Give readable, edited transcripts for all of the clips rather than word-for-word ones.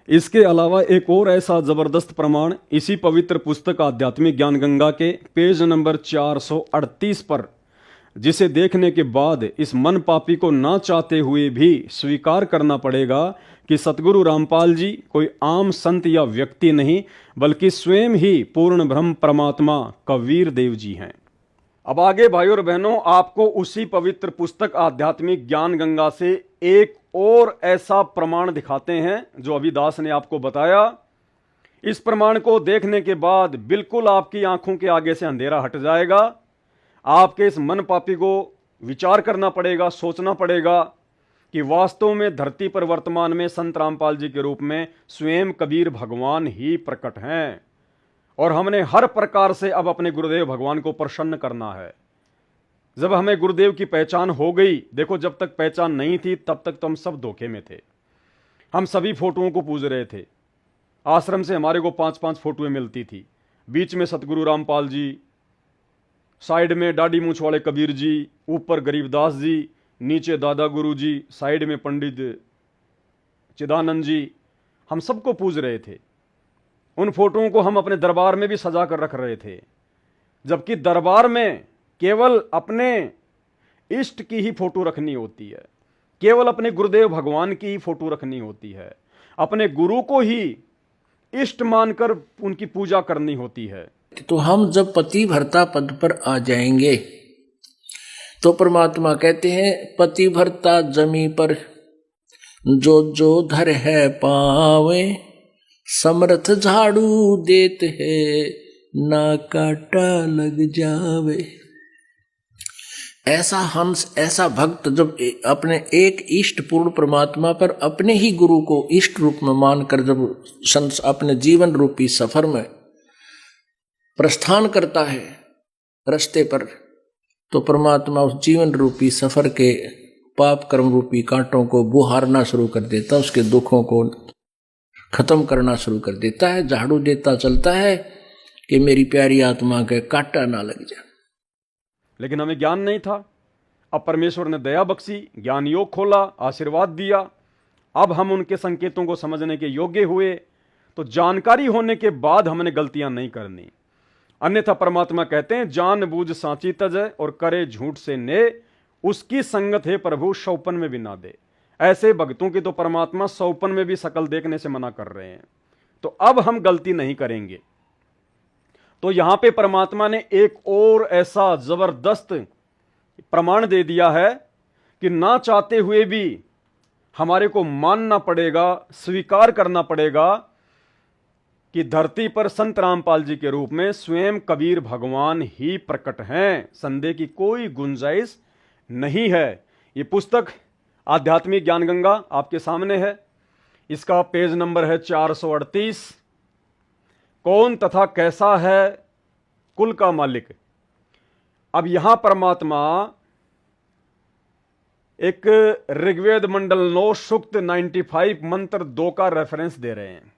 इसके अलावा एक और ऐसा जबरदस्त प्रमाण इसी पवित्र पुस्तक आध्यात्मिक ज्ञान गंगा के पेज नंबर 438 पर, जिसे देखने के बाद इस मन पापी को ना चाहते हुए भी स्वीकार करना पड़ेगा कि सतगुरु रामपाल जी कोई आम संत या व्यक्ति नहीं, बल्कि स्वयं ही पूर्ण ब्रह्म परमात्मा कबीर देव जी हैं। अब आगे भाइयों और बहनों, आपको उसी पवित्र पुस्तक आध्यात्मिक ज्ञान गंगा से एक और ऐसा प्रमाण दिखाते हैं जो अभी दास ने आपको बताया। इस प्रमाण को देखने के बाद बिल्कुल आपकी आंखों के आगे से अंधेरा हट जाएगा। आपके इस मन पापी को विचार करना पड़ेगा, सोचना पड़ेगा कि वास्तव में धरती पर वर्तमान में संत रामपाल जी के रूप में स्वयं कबीर भगवान ही प्रकट हैं, और हमने हर प्रकार से अब अपने गुरुदेव भगवान को प्रसन्न करना है। जब हमें गुरुदेव की पहचान हो गई, देखो जब तक पहचान नहीं थी तब तक तो हम सब धोखे में थे। हम सभी फोटोओं को पूज रहे थे। आश्रम से हमारे को 5-5 फोटोएं मिलती थी, बीच में सतगुरु रामपाल जी, साइड में दाढ़ी मूछ वाले कबीर जी, ऊपर गरीबदास जी, नीचे दादा गुरु जी, साइड में पंडित चिदानंद जी। हम सबको पूज रहे थे। उन फोटोओं को हम अपने दरबार में भी सजा कर रख रहे थे, जबकि दरबार में केवल अपने इष्ट की ही फोटो रखनी होती है, केवल अपने गुरुदेव भगवान की ही फोटो रखनी होती है, अपने गुरु को ही इष्ट मानकर उनकी पूजा करनी होती है। तो हम जब पतिव्रता पद पर आ जाएंगे तो परमात्मा कहते हैं, पतिव्रता जमी पर जो जो धर है पावे, समर्थ झाड़ू देत है ना काटा लग जावे। ऐसा हंस, ऐसा भक्त जब अपने एक इष्ट पूर्ण परमात्मा पर अपने ही गुरु को इष्ट रूप में मानकर जब अपने जीवन रूपी सफर में प्रस्थान करता है रास्ते पर, तो परमात्मा उस जीवन रूपी सफर के पाप कर्म रूपी कांटों को बुहारना शुरू कर देता, उसके दुखों को खत्म करना शुरू कर देता है, झाड़ू देता चलता है कि मेरी प्यारी आत्मा के कांटा ना लग जाए। लेकिन हमें ज्ञान नहीं था। अब परमेश्वर ने दया बख्शी, ज्ञान योग खोला, आशीर्वाद दिया। अब हम उनके संकेतों को समझने के योग्य हुए। तो जानकारी होने के बाद हमने गलतियां नहीं करनी, अन्यथा परमात्मा कहते हैं, जान बूझ सांची तजय और करे झूठ से ने, उसकी संगत है प्रभु सौपन में भी ना दे। ऐसे भक्तों की तो परमात्मा सौपन में भी शकल देखने से मना कर रहे हैं। तो अब हम गलती नहीं करेंगे। तो यहां पे परमात्मा ने एक और ऐसा जबरदस्त प्रमाण दे दिया है कि ना चाहते हुए भी हमारे को मानना पड़ेगा, स्वीकार करना पड़ेगा कि धरती पर संत रामपाल जी के रूप में स्वयं कबीर भगवान ही प्रकट हैं। संदेह की कोई गुंजाइश नहीं है। ये पुस्तक आध्यात्मिक ज्ञान गंगा आपके सामने है। इसका पेज नंबर है 438। कौन तथा कैसा है कुल का मालिक। अब यहां परमात्मा एक ऋग्वेद मंडल 9 सूक्त 95 मंत्र 2 का रेफरेंस दे रहे हैं।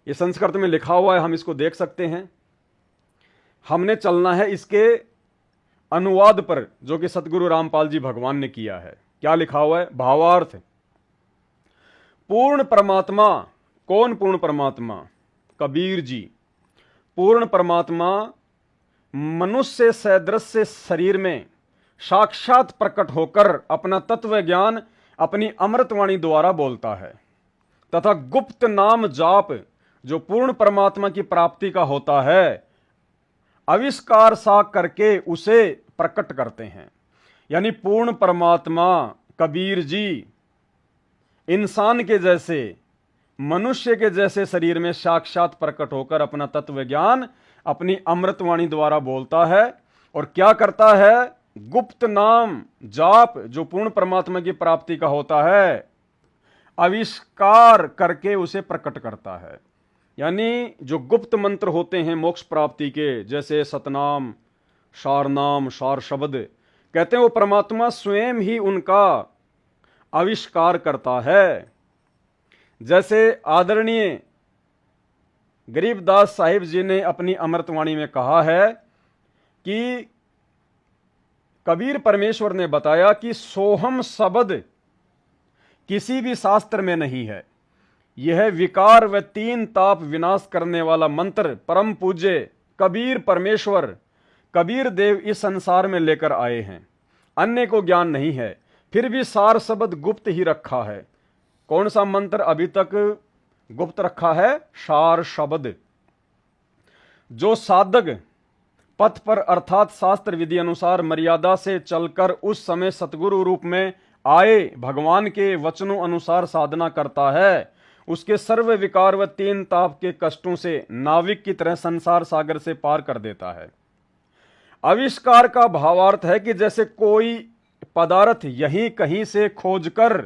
ये संस्कृत में लिखा हुआ है, हम इसको देख सकते हैं। हमने चलना है इसके अनुवाद पर, जो कि सतगुरु रामपाल जी भगवान ने किया है। क्या लिखा हुआ है? भावार्थ। पूर्ण परमात्मा। कौन पूर्ण परमात्मा? कबीर जी। पूर्ण परमात्मा मनुष्य सदृश शरीर में साक्षात प्रकट होकर अपना तत्व ज्ञान अपनी अमृतवाणी द्वारा बोलता है, तथा गुप्त नाम जाप जो पूर्ण परमात्मा की प्राप्ति का होता है, आविष्कार सा करके उसे प्रकट करते हैं। यानी पूर्ण परमात्मा कबीर जी इंसान के जैसे, मनुष्य के जैसे शरीर में साक्षात प्रकट होकर अपना तत्व ज्ञान अपनी अमृतवाणी द्वारा बोलता है। और क्या करता है? गुप्त नाम जाप जो पूर्ण परमात्मा की प्राप्ति का होता है, आविष्कार करके उसे प्रकट करता है। यानी जो गुप्त मंत्र होते हैं मोक्ष प्राप्ति के, जैसे सतनाम, सारनाम, सार शब्द, कहते हैं वो परमात्मा स्वयं ही उनका आविष्कार करता है। जैसे आदरणीय गरीबदास साहिब जी ने अपनी अमृतवाणी में कहा है कि कबीर परमेश्वर ने बताया कि सोहम शब्द किसी भी शास्त्र में नहीं है। यह विकार व तीन ताप विनाश करने वाला मंत्र परम पूज्य कबीर परमेश्वर कबीर देव इस संसार में लेकर आए हैं। अन्य को ज्ञान नहीं है, फिर भी सार शब्द गुप्त ही रखा है। कौन सा मंत्र अभी तक गुप्त रखा है? सार शब्द। जो साधक पथ पर अर्थात शास्त्र विधि अनुसार मर्यादा से चलकर उस समय सतगुरु रूप में आए भगवान के वचनों अनुसार साधना करता है, उसके सर्व विकार व तीन ताप के कष्टों से नाविक की तरह संसार सागर से पार कर देता है। आविष्कार का भावार्थ है कि जैसे कोई पदार्थ यहीं कहीं से खोजकर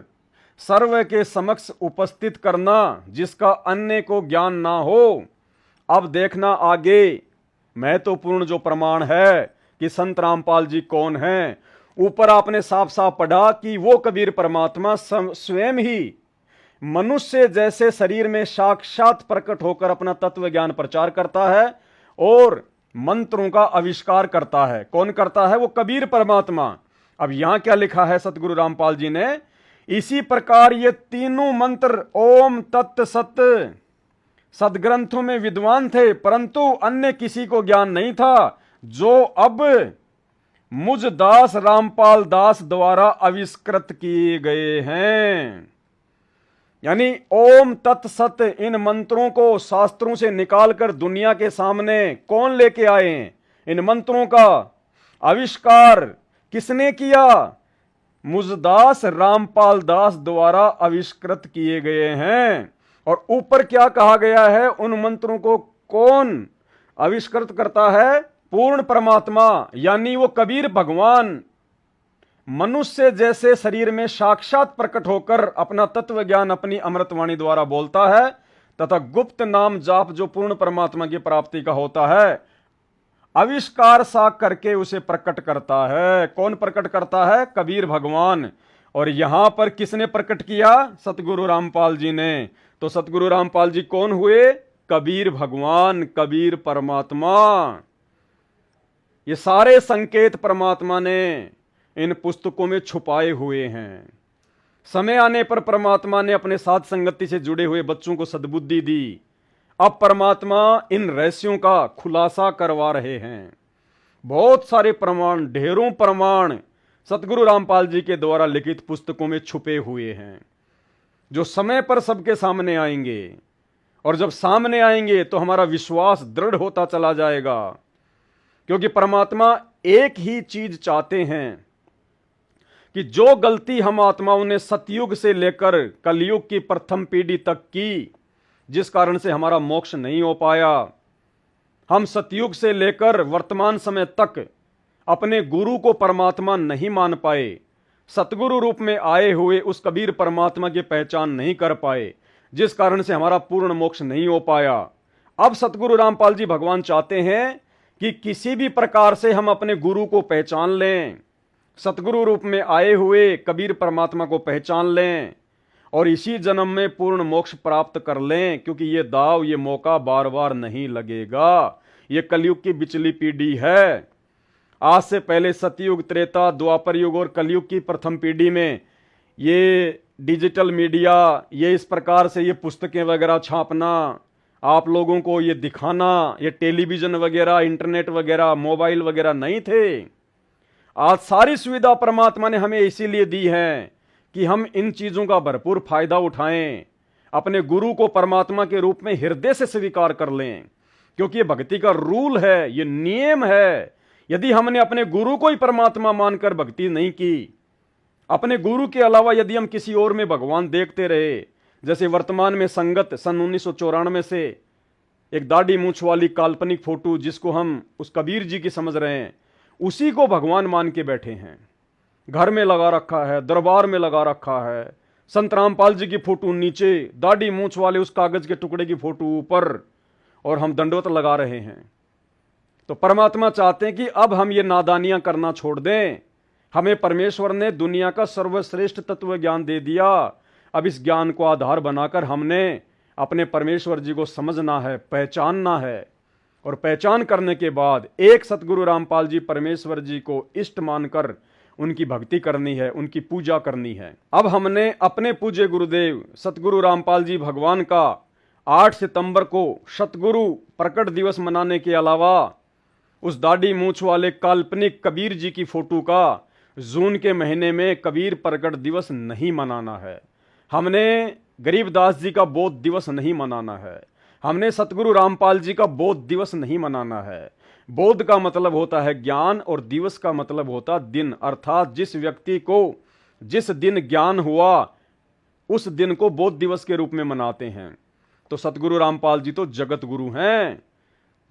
सर्व के समक्ष उपस्थित करना जिसका अन्य को ज्ञान ना हो। अब देखना आगे मैं तो पूर्ण जो प्रमाण है कि संत रामपाल जी कौन हैं। ऊपर आपने साफ साफ पढ़ा कि वो कबीर परमात्मा स्वयं ही मनुष्य जैसे शरीर में साक्षात प्रकट होकर अपना तत्व ज्ञान प्रचार करता है और मंत्रों का आविष्कार करता है। कौन करता है? वो कबीर परमात्मा। अब यहां क्या लिखा है सतगुरु रामपाल जी ने? इसी प्रकार ये तीनों मंत्र ओम तत् सत सदग्रंथों में विद्वान थे, परंतु अन्य किसी को ज्ञान नहीं था, जो अब मुझ दास रामपाल दास द्वारा आविष्कृत किए गए हैं। यानी ओम तत् सत इन मंत्रों को शास्त्रों से निकालकर दुनिया के सामने कौन लेके आए हैं? इन मंत्रों का आविष्कार किसने किया? मुझदास रामपाल दास द्वारा आविष्कृत किए गए हैं। और ऊपर क्या कहा गया है? उन मंत्रों को कौन आविष्कृत करता है? पूर्ण परमात्मा, यानी वो कबीर भगवान मनुष्य जैसे शरीर में साक्षात प्रकट होकर अपना तत्व ज्ञान अपनी अमृतवाणी द्वारा बोलता है तथा गुप्त नाम जाप जो पूर्ण परमात्मा की प्राप्ति का होता है आविष्कार सा करके उसे प्रकट करता है। कौन प्रकट करता है? कबीर भगवान। और यहां पर किसने प्रकट किया? सतगुरु रामपाल जी ने। तो सतगुरु रामपाल जी कौन हुए? कबीर भगवान, कबीर परमात्मा। ये सारे संकेत परमात्मा ने इन पुस्तकों में छुपाए हुए हैं। समय आने पर परमात्मा ने अपने साथ संगति से जुड़े हुए बच्चों को सद्बुद्धि दी। अब परमात्मा इन रहस्यों का खुलासा करवा रहे हैं। बहुत सारे प्रमाण, ढेरों प्रमाण सतगुरु रामपाल जी के द्वारा लिखित पुस्तकों में छुपे हुए हैं, जो समय पर सबके सामने आएंगे। और जब सामने आएंगे तो हमारा विश्वास दृढ़ होता चला जाएगा, क्योंकि परमात्मा एक ही चीज चाहते हैं कि जो गलती हम आत्माओं ने सतयुग से लेकर कलयुग की प्रथम पीढ़ी तक की, जिस कारण से हमारा मोक्ष नहीं हो पाया, हम सतयुग से लेकर वर्तमान समय तक अपने गुरु को परमात्मा नहीं मान पाए, सतगुरु रूप में आए हुए उस कबीर परमात्मा की पहचान नहीं कर पाए, जिस कारण से हमारा पूर्ण मोक्ष नहीं हो पाया। अब सतगुरु रामपाल जी भगवान चाहते हैं कि किसी भी प्रकार से हम अपने गुरु को पहचान लें, सतगुरु रूप में आए हुए कबीर परमात्मा को पहचान लें और इसी जन्म में पूर्ण मोक्ष प्राप्त कर लें, क्योंकि ये दाव, ये मौका बार बार नहीं लगेगा। ये कलयुग की बिचली पीढ़ी है। आज से पहले सतयुग, त्रेता, द्वापर युग और कलयुग की प्रथम पीढ़ी में ये डिजिटल मीडिया, ये इस प्रकार से ये पुस्तकें वगैरह छापना, आप लोगों को ये दिखाना, ये टेलीविजन वगैरह, इंटरनेट वगैरह, मोबाइल वगैरह नहीं थे। आज सारी सुविधा परमात्मा ने हमें इसीलिए दी है कि हम इन चीजों का भरपूर फायदा उठाएं, अपने गुरु को परमात्मा के रूप में हृदय से स्वीकार कर लें, क्योंकि ये भक्ति का रूल है, ये नियम है। यदि हमने अपने गुरु को ही परमात्मा मानकर भक्ति नहीं की, अपने गुरु के अलावा यदि हम किसी और में भगवान देखते रहे, जैसे वर्तमान में संगत सन 1994 से एक दाढ़ी मूंछ वाली काल्पनिक फोटो जिसको हम उस कबीर जी की समझ रहे हैं, उसी को भगवान मान के बैठे हैं। घर में लगा रखा है, दरबार में लगा रखा है, संत रामपाल जी की फोटो नीचे, दाढ़ी मूंछ वाले उस कागज के टुकड़े की फोटो ऊपर, और हम दंडवत लगा रहे हैं। तो परमात्मा चाहते हैं कि अब हम ये नादानियां करना छोड़ दें। हमें परमेश्वर ने दुनिया का सर्वश्रेष्ठ तत्व ज्ञान दे दिया। अब इस ज्ञान को आधार बनाकर हमने अपने परमेश्वर जी को समझना है, पहचानना है, और पहचान करने के बाद एक सतगुरु रामपाल जी परमेश्वर जी को इष्ट मानकर उनकी भक्ति करनी है, उनकी पूजा करनी है। अब हमने अपने पूज्य गुरुदेव सतगुरु रामपाल जी भगवान का 8 सितंबर को सतगुरु प्रकट दिवस मनाने के अलावा उस दाढ़ी मूंछ वाले काल्पनिक कबीर जी की फोटो का जून के महीने में कबीर प्रकट दिवस नहीं मनाना है। हमने गरीबदास जी का बोध दिवस नहीं मनाना है। हमने सतगुरु रामपाल जी का बोध दिवस नहीं मनाना है। बोध का मतलब होता है ज्ञान और दिवस का मतलब होता दिन, अर्थात जिस व्यक्ति को जिस दिन ज्ञान हुआ उस दिन को बोध दिवस के रूप में मनाते हैं। तो सतगुरु रामपाल जी तो जगत गुरु हैं।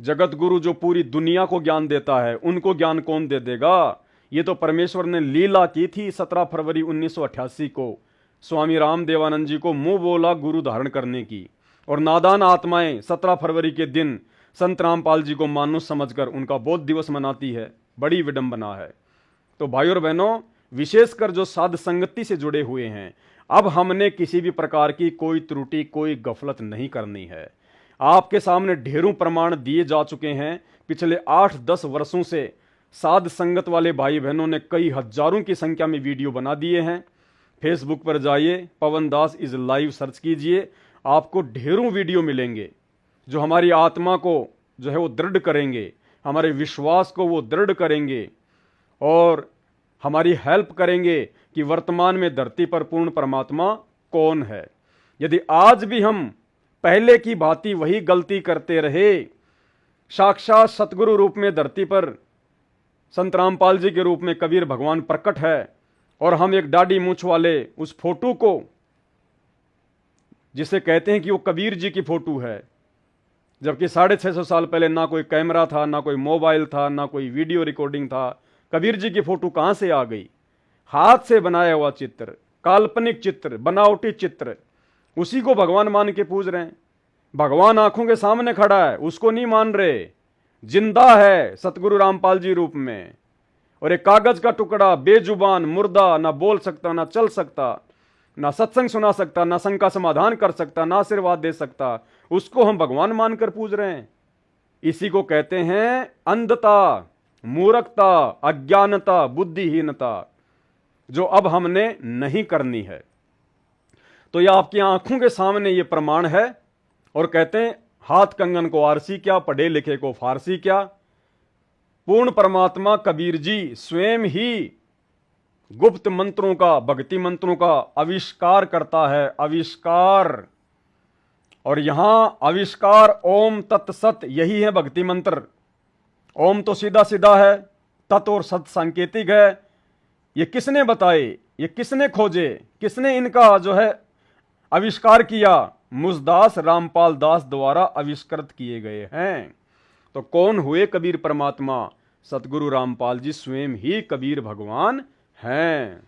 जगत गुरु जो पूरी दुनिया को ज्ञान देता है, उनको ज्ञान कौन दे देगा? ये तो परमेश्वर ने लीला की थी 17 फरवरी 1988 को स्वामी रामदेवानंद जी को मुंह बोला गुरु धारण करने की, और नादान आत्माएं 17 फरवरी के दिन संत रामपाल जी को मानुष समझकर उनका बोध दिवस मनाती है। बड़ी विडंबना है। तो भाइयों और बहनों, विशेषकर जो साध संगति से जुड़े हुए हैं, अब हमने किसी भी प्रकार की कोई त्रुटि, कोई गफलत नहीं करनी है। आपके सामने ढेरों प्रमाण दिए जा चुके हैं। पिछले 8-10 वर्षों से साध संगत वाले भाई बहनों ने कई हजारों की संख्या में वीडियो बना दिए हैं। फेसबुक पर जाइए, पवन दास इज लाइव सर्च कीजिए, आपको ढेरों वीडियो मिलेंगे जो हमारी आत्मा को जो है वो दृढ़ करेंगे, हमारे विश्वास को वो दृढ़ करेंगे और हमारी हेल्प करेंगे कि वर्तमान में धरती पर पूर्ण परमात्मा कौन है। यदि आज भी हम पहले की भांति वही गलती करते रहे, साक्षात सतगुरु रूप में धरती पर संत रामपाल जी के रूप में कबीर भगवान प्रकट है, और हम एक दाढ़ी मूंछ वाले उस फोटो को, जिसे कहते हैं कि वो कबीर जी की फोटो है, जबकि 650 साल पहले ना कोई कैमरा था, ना कोई मोबाइल था, ना कोई वीडियो रिकॉर्डिंग था। कबीर जी की फोटो कहां से आ गई? हाथ से बनाया हुआ चित्र, काल्पनिक चित्र, बनावटी चित्र, उसी को भगवान मान के पूज रहे हैं। भगवान आंखों के सामने खड़ा है, उसको नहीं मान रहे। जिंदा है सतगुरु रामपाल जी रूप में, और एक कागज का टुकड़ा, बेजुबान, मुर्दा, ना बोल सकता, ना चल सकता, ना सत्संग सुना सकता, ना शंका समाधान कर सकता, ना आशीर्वाद दे सकता, उसको हम भगवान मानकर पूज रहे हैं। इसी को कहते हैं अंधता, मूर्खता, अज्ञानता, बुद्धिहीनता, जो अब हमने नहीं करनी है। तो यह आपकी आंखों के सामने ये प्रमाण है। और कहते हैं हाथ कंगन को आरसी क्या, पढ़े लिखे को फारसी क्या। पूर्ण परमात्मा कबीर जी स्वयं ही गुप्त मंत्रों का, भक्ति मंत्रों का आविष्कार करता है, आविष्कार। और यहां आविष्कार ओम तत्सत, यही है भक्ति मंत्र। ओम तो सीधा सीधा है, तत् और सत सांकेतिक है। ये किसने बताए, ये किसने खोजे, किसने इनका जो है आविष्कार किया? मुझदास रामपाल दास द्वारा आविष्कृत किए गए हैं। तो कौन हुए कबीर परमात्मा? सतगुरु रामपाल जी स्वयं ही कबीर भगवान हैं।